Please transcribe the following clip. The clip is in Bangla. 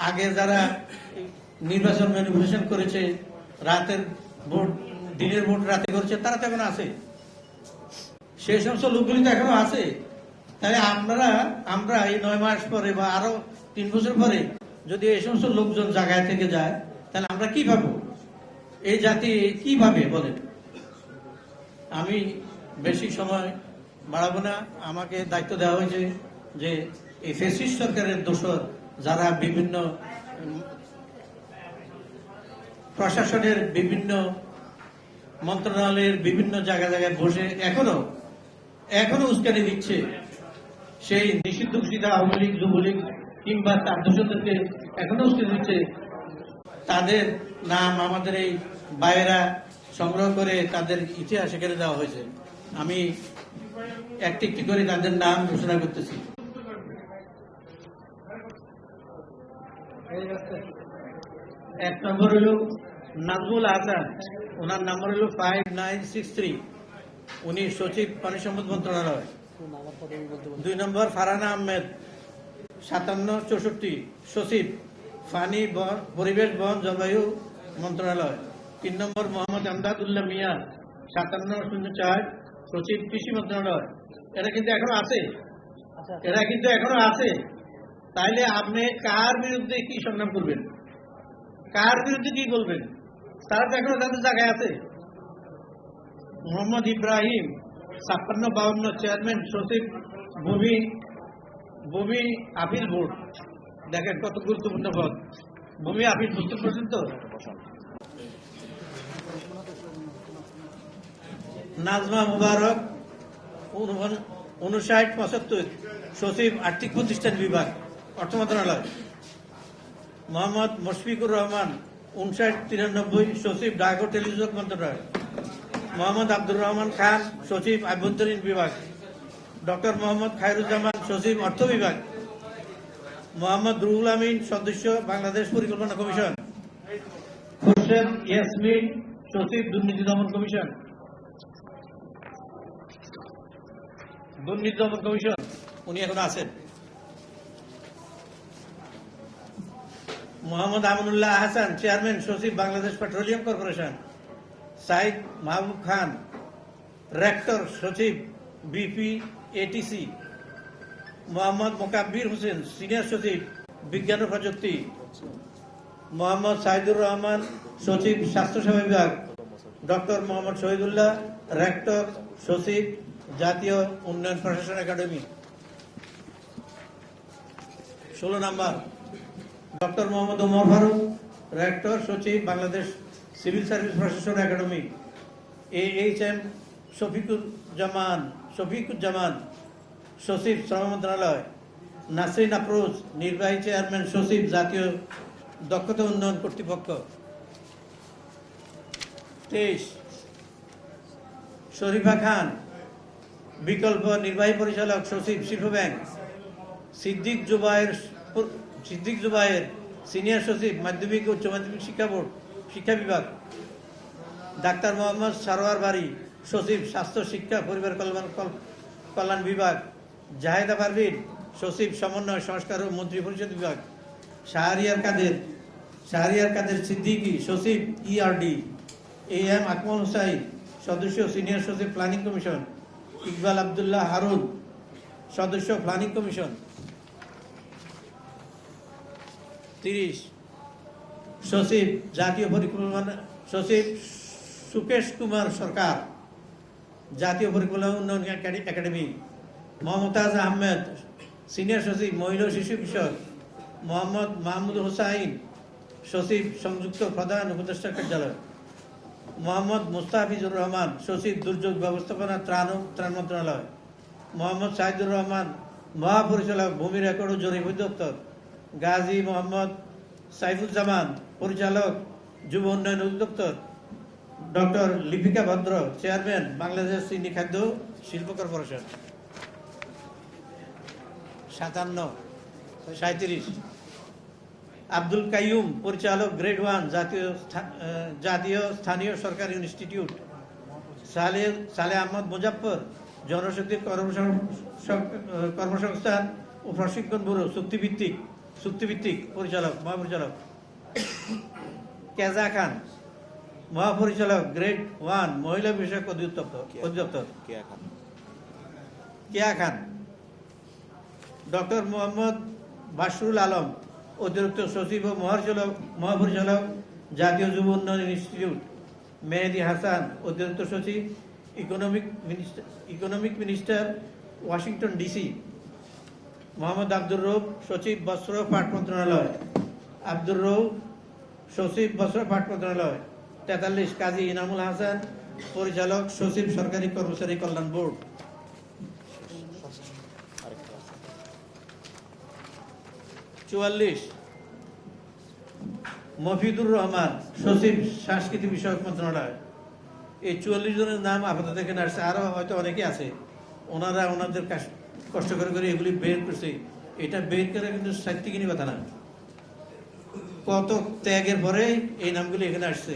আগে যারা নির্বাচন ম্যানিপুলেশন করেছে, রাতের ভোট দিনের ভোট রাতে করেছে, তারা তো এখন আছে, সেই সমস্ত লোকগুলি তো এখনো আছে। তাহলে আমরা এই 9 মাস পরে বা আরো 3 বছর পরে যদি এই সমস্ত লোকজন জায়গায় থেকে যায়, তাহলে আমরা কি পাবো? এই জাতি কি পাবে বলেন? আমি বেশি সময় বাড়াবো না। আমাকে দায়িত্ব দেওয়া হয়েছে যে এই ফ্যাসিস্ট সরকারের দোসর যারা বিভিন্ন প্রশাসনের বিভিন্ন মন্ত্রণালয়ের বিভিন্ন জায়গায় বসে এখনো উস্কানি দিচ্ছে, সেই নিষিদ্ধ ঘোষিত আওয়ামী লীগ, যুবলীগ কিংবা তার দোষদেরকে এখনো উস্কানি দিচ্ছে, তাদের নাম আমাদের এই বাইরা সংগ্রহ করে তাদের ইতিহাস এখানে দেওয়া হয়েছে। আমি একটি একটি করে তাদের নাম ঘোষণা করতেছি। এক নম্বর হল নাজমুল আহসান, ওনার নাম্বার হল 5963, উনি সচিব পানি সম্পদ মন্ত্রণালয়। 2 নম্বর ফারহানা আহমেদ 5764, সচিব ফানি পরিবেশ বন জলবায়ু মন্ত্রণালয়। 3 নম্বর মোহাম্মদ আমদাদুল্লাহ মিয়া 5704, সচিব কৃষি মন্ত্রণালয়। এরা কিন্তু এখনো আছে। তাইলে আপনি কার বিরুদ্ধে কি সংগ্রাম করবেন, কার বিরুদ্ধে কি বলবেন? তারা তো এখনো তাদের জায়গায় আছে। মোহাম্মদ ইব্রাহিম 5652, চেয়ারম্যান সচিব ভূমি আপিল বোর্ড। দেখেন কত গুরুত্বপূর্ণ পদ, ভূমি আপিল বুঝতে পারছেন তো? নাজমা মুবারক 5975, সচিব আর্থিক প্রতিষ্ঠান বিভাগ, অর্থ মন্ত্রণালয়। মোহাম্মদ মুশফিকুর রহমান 5993, সচিব ডাক ও টেলিযোগাযোগ মন্ত্রণালয়। মোহাম্মদ আব্দুর রহমান খান, সচিব আভ্যন্তরীণ বিভাগ। ডক্টর মোহাম্মদ খায়রুজ্জামান, সচিব অর্থ বিভাগ। মোহাম্মদ রুহুল আমিন, সদস্য বাংলাদেশ পরিকল্পনা কমিশন। খোরশেদ ইয়াসমিন, সচিব দুর্নীতি দমন কমিশন। উনি এখন আছেন। মোহাম্মদ আমিনুল্লাহ আহসান, চেয়ারম্যান সচিব বাংলাদেশ পেট্রোলিয়াম কর্পোরেশন। সাইদ মাহবুব খান, রেক্টর সচিব বিপিএটিসি। মোহাম্মদ মোকাব্বির হোসেন, সিনিয়র সচিব বিজ্ঞান ও প্রযুক্তি। মোহাম্মদ সাইদুর রহমান, সচিব স্বাস্থ্যসেবা বিভাগ। ডক্টর মোহাম্মদ শহীদুল্লাহ, রেক্টর সচিব জাতীয় উন্নয়ন প্রশাসন একাডেমি। 16 নম্বর ডক্টর মোহাম্মদ ওমর ফারুক, রেক্টর সচিব বাংলাদেশ সিভিল সার্ভিস প্রশাসন একাডেমি। AHM শফিকুজ্জামান, সচিব শ্রম মন্ত্রণালয়। নাসরিন আফরোজ, নির্বাহী চেয়ারম্যান সচিব জাতীয় দক্ষতা উন্নয়ন কর্তৃপক্ষ। 23 শরীফা খান, বিকল্প নির্বাহী পরিচালক সচিব শিল্প ব্যাংক। সিদ্দিক জুবায়ের, সিনিয়র সচিব মাধ্যমিক ও উচ্চ মাধ্যমিক শিক্ষা বোর্ড, শিক্ষা বিভাগ। ডাক্তার মোহাম্মদ সারোয়ার বাড়ি, সচিব স্বাস্থ্য শিক্ষা পরিবার কল্যাণ বিভাগ। জাহেদা পারভিন, সচিব সমন্বয় সংস্কার ও মন্ত্রী পরিষদ বিভাগ। শাহরিয়ার কাদের সিদ্দিকী, সচিব ERD। AM আকমল হুসাইন, সদস্য সিনিয়র সচিব প্ল্যানিং কমিশন। ইকবাল আবদুল্লাহ হারুন, সদস্য প্ল্যানিং কমিশন। 30 সচিব জাতীয় পরিকল্পনা সচিব সুকেশ কুমার সরকার, জাতীয় পরিকল্পনা উন্নয়ন একাডেমি। মমতাজ আহমেদ, সিনিয়র সচিব মহিলা ও শিশু বিষয়ক। মোহাম্মদ মাহমুদ হোসাইন, সচিব সংযুক্ত প্রধান উপদেষ্টা কার্যালয়। মোহাম্মদ মুস্তাফিজুর রহমান, সচিব দুর্যোগ ব্যবস্থাপনা ত্রাণ মন্ত্রণালয়। মোহাম্মদ সাইদুর রহমান, মহাপরিচালক ভূমি রেকর্ড ও জরিপ অধিদপ্তর। গাজী মোহাম্মদ সাইফুজ্জামান, পরিচালক যুব উন্নয়ন অধিদপ্তর। ডক্টর লিপিকা ভদ্র, চেয়ারম্যান বাংলাদেশ চিনি খাদ্য শিল্প কর্পোরেশন। 37 আব্দুল কাইয়ুম, পরিচালক গ্রেড 1 জাতীয় স্থানীয় সরকার ইনস্টিটিউট। সালেহ আহমদ মুজাফফর, জনশক্তি কর্মসংস্থান ও প্রশিক্ষণ ব্যুরো চুক্তিভিত্তিক। চুক্তিভিত্তিক পরিচালক মহাপরিচালক। কেজা খান, মহাপরিচালক গ্রেড 1 মহিলা বিষয়ক অধিদপ্তর। কেয়া খান। ডক্টর মোহাম্মদ বাশরুল আলম, অতিরিক্ত সচিব ও মহাপরিচালক জাতীয় যুব উন্নয়ন ইনস্টিটিউট। মেহেদী হাসান, অতিরিক্ত সচিব economic minister, Washington DC. Mohammad Abdur Rauf, সচিব বস্ত্র পাট মন্ত্রণালয়। আব্দুর রউফ, সচিব বস্ত্র পাট মন্ত্রণালয়। 43 কাজী ইনামুল হাসান, পরিচালক সচিব সরকারি কর্মচারী কল্যাণ বোর্ড। 44 মফিদুর রহমান, সচিব সংস্কৃতি বিষয়ক মন্ত্রণালয়। এই 44 জনের নাম আপাতত এখানে আসছে, আরো হয়তো অনেকে আছে। ওনারা ওনাদের কষ্ট করে এগুলি বের করছে। এটা বের করে কিন্তু সাহিত্যিকই কথা না, কত ত্যাগের পরে এই নামগুলি এখানে আসছে।